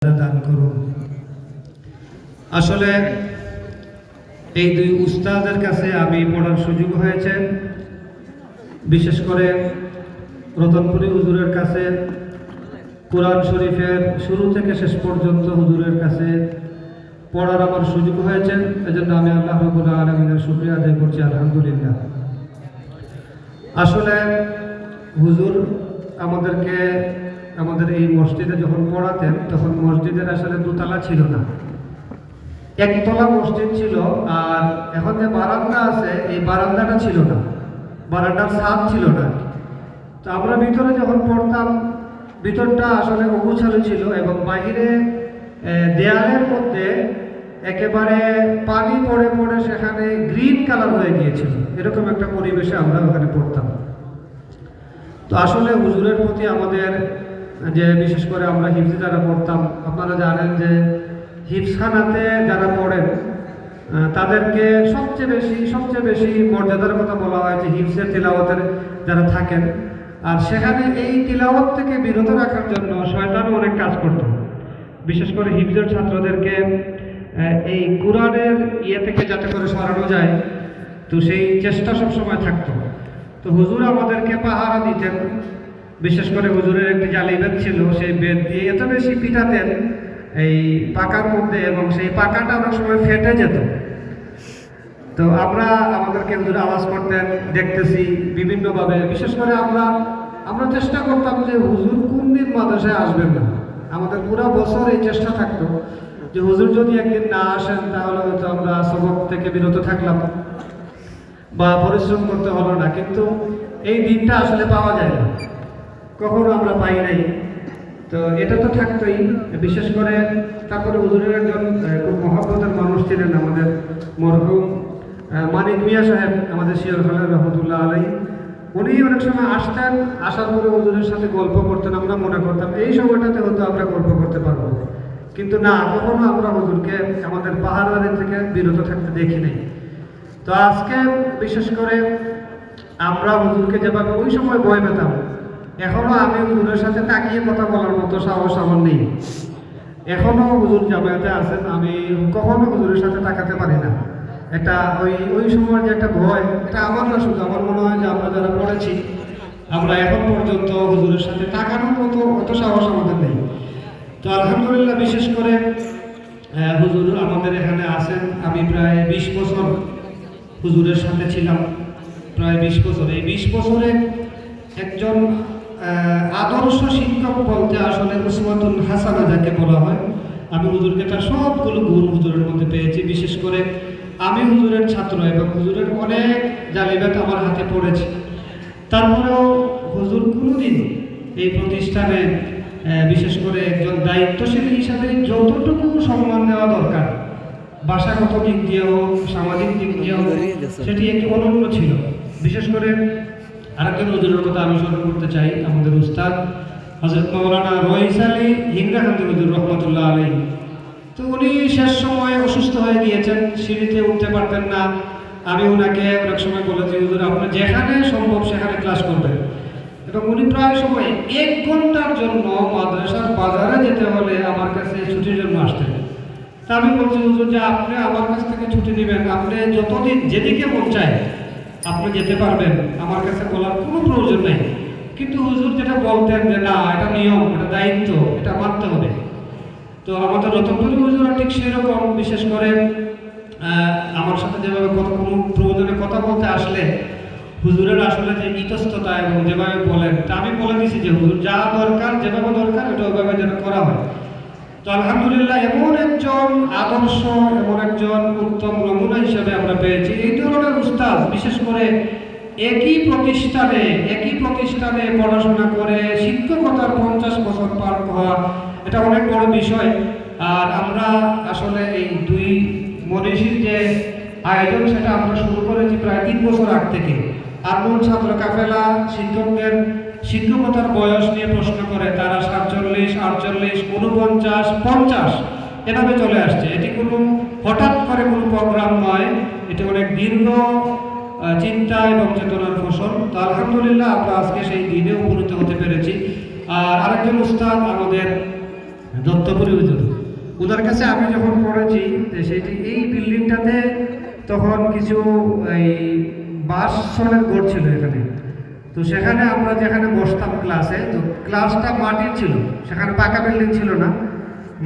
দান করুন। আসলে এই দুই উস্তাদের কাছে আমি পড়ার সুযোগ হয়েছে, বিশেষ করে রতনপুরি হুজুরের কাছে কোরআন শরীফের শুরু থেকে শেষ পর্যন্ত হুজুরের কাছে পড়ার আমার সুযোগ হয়েছে। এজন্য আমি আল্লাহ রাব্বুল আলামিনের শুকরিয়া আদায় করছি, আলহামদুলিল্লাহ। আসলে হুজুর আমাদেরকে আমাদের এই মসজিদে যখন পড়াতেন তখন মসজিদের আসলে দোতলা ছিল না, একতলা মসজিদ ছিল। আর এখন যে বারান্দা আছে এই বারান্দাটা ছিল না, বারান্দার ছাদ ছিল না। তো আমরা ভিতরে যখন পড়তাম ভিতরটা আসলে অগোছালো ছিল এবং বাহিরে দেয়ালের মধ্যে একেবারে পানি পড়ে পড়ে সেখানে গ্রিন কালার হয়ে গিয়েছিল। এরকম একটা পরিবেশে আমরা ওখানে পড়তাম। তো আসলে হুজুরের প্রতি আমাদের যে বিশেষ করে আমরা হিফজে যারা পড়তাম, আপনারা জানেন যে হিফজখানাতে যারা পড়েন তাদেরকে সবচেয়ে বেশি মর্যাদার কথা বলা হয় যে হিফজের তিলাওয়াতের যারা থাকেন। আর সেখানে এই তিলাওয়াত থেকে বিরত রাখার জন্য শয়তানও অনেক কাজ করত। বিশেষ করে হিফজের ছাত্রদেরকে এই কোরআনের থেকে যাতে করে সরানো যায়, তো সেই চেষ্টা সবসময় থাকতো। তো হুজুর আমাদেরকে পাহারা দিতেন। বিশেষ করে হুজুরের একটি জালি বেদ ছিল, সেই বেদ দিয়ে এত বেশি পিটাতেন এই পাকার মধ্যে এবং সেই পাকাটা অনেক সময় ফেটে যেত। তো আমাদেরকে হুজুর আওয়াজ করতেন, দেখতেছি বিভিন্নভাবে। বিশেষ করে আমরা চেষ্টা করতাম যে হুজুর কোন দিন মাদ্রাসায় আসবেন না। আমাদের পুরো বছর এই চেষ্টা থাকতো যে হুজুর যদি একদিন না আসেন তাহলে হয়তো আমরা সবক থেকে বিরত থাকলাম বা পরিশ্রম করতে হলো না। কিন্তু এই দিনটা আসলে পাওয়া যায় না, কখনো আমরা পাই নাই। তো এটা তো থাকতোই। বিশেষ করে তারপরে হুজুরের একজন খুব মহব্বতের মানুষ ছিলেন আমাদের মরহুম মানিক মিয়া সাহেব, আমাদের শিয়র খালেদ রহমতুল্লাহ আলাই। উনি অনেক সময় আসতেন, আসার পরে হুজুরের সাথে গল্প করতেন। আমরা মনে করতাম এই সময়টাতে হয়তো আমরা গল্প করতে পারবো, কিন্তু না, কখনো আমরা হুজুরকে আমাদের পাহাড়ের থেকে বিরত থাকতে দেখি নাই। তো আজকে বিশেষ করে আমরা হুজুরকে যেভাবে ওই সময় ভয় পেতাম, এখনো আমি হুজুরের সাথে তাকিয়ে কথা বলার মতো সাহস আমার নেই। এখনো হুজুর জামায়াতে আছেন, আমি কখনো হুজুরের সাথে তাকাতে পারি না। একটা ওই সময়ের যে একটা ভয়, এটা আমার না, শুধু আমার মনে হয় যে আমরা যারা পড়েছি আমরা এখন পর্যন্ত হুজুরের সাথে তাকানোর মতো অত সাহস আমাদের নেই। তো আলহামদুলিল্লাহ, বিশেষ করে হুজুর আমাদের এখানে আছেন। আমি প্রায় 20 বছর হুজুরের সাথে ছিলাম, প্রায় 20 বছর। এই 20 বছরে একজন আদর্শ শিক্ষক বলতে আসলে উসওয়াতুল হাসানা যাকে বলা হয়, আমি হুজুরকে তার সবগুলো গুণ হুজুরের মধ্যে পেয়েছি। বিশেষ করে আমি হুজুরের ছাত্র এবং হুজুরের অনেক জালিবাত আমার হাতে পড়েছে। তারপরেও হুজুর কোনোদিন এই প্রতিষ্ঠানে বিশেষ করে একজন দায়িত্বশীল হিসাবে যতটুকু সম্মান দেওয়া দরকার, ভাষাগত দিক দিয়েও সামাজিক দিক দিয়েও সেটি একটি অনন্য ছিল। বিশেষ করে আরেকজন হুজুরের কথা আমি স্মরণ করতে চাই, আমাদের উস্তাদ হযরত মাওলানা রইস আলী হিংরাকান্দি হুজুর রহমতুল্লাহ আলাইহি। তো উনি শেষ সময় অসুস্থ হয়ে গিয়েছেন, সিঁড়িতে উঠতে পারতেন না। আমি ওনাকে অনেক সময় বলেছি, হুজুর আপনি যেখানে সম্ভব সেখানে ক্লাস করবেন। এবং উনি প্রায় সময় 1 ঘন্টার জন্য মাদ্রাসার বাজারে যেতে হলে আমার কাছে ছুটির জন্য আসতেন। তা আমি বলছি, হুজুর যে আপনি আমার কাছ থেকে ছুটি নেবেন, আপনি যতদিন যেদিকে মন চায় আপনি যেতে পারবেন, আমার কাছে বলার কোনো প্রয়োজন নেই। কিন্তু হুজুর যেটা বলতেন যে না, এটা নিয়ম, এটা দায়িত্ব, এটা মানতে হবে। তো আমাদের রতনপুরি হুজুরা ঠিক সেরকম। বিশেষ করে আমার সাথে যেভাবে কোনো প্রয়োজনে কথা বলতে আসলে হুজুরের আসলে যে ইতস্ততা এবং যেভাবে বলেন, তা আমি বলে দিছি যে হুজুর যা দরকার, যেভাবে দরকার এটা ওইভাবে যেন করা হয়। তো আলহামদুলিল্লাহ, এমন একজন আদর্শ, এমন একজন উত্তম নমুনা হিসেবে আমরা পেয়েছি। এই ধরনের উস্তাদ, বিশেষ করে একই প্রতিষ্ঠানে পড়াশোনা করে শিক্ষকতার 50 বছর পার হওয়া, এটা অনেক বড় বিষয়। আর আমরা আসলে এই দুই মনীষীর যে আয়োজন, সেটা আমরা শুরু করেছি প্রায় 3 বছর আগ থেকে। আর মূল ছাত্র কাফেলা শিক্ষকদের শিক্ষকতার বয়স নিয়ে প্রশ্ন করে, তারা 47, 48, 49, 50 এভাবে চলে আসছে। এটি কোনো হঠাৎ করে কোনো প্রোগ্রাম নয়, এটি অনেক দীর্ঘ চিন্তা এবং চেতনার ফসল। তো আলহামদুলিল্লাহ, আমরা আজকে সেই দিনে উপনীত হতে পেরেছি। আর আরেকজন উস্তাদ আমাদের দত্তপুরী হুজুর, ওনার কাছে আমি যখন পড়েছি সেটি এই বিল্ডিংটাতে তখন কিছু এই বাস শ্রমের ঘর ছিল এখানে। তো সেখানে আমরা যেখানে বসতাম ক্লাসে, তো ক্লাসটা মাটির ছিল, সেখানে পাকা বিল্ডিং ছিল না।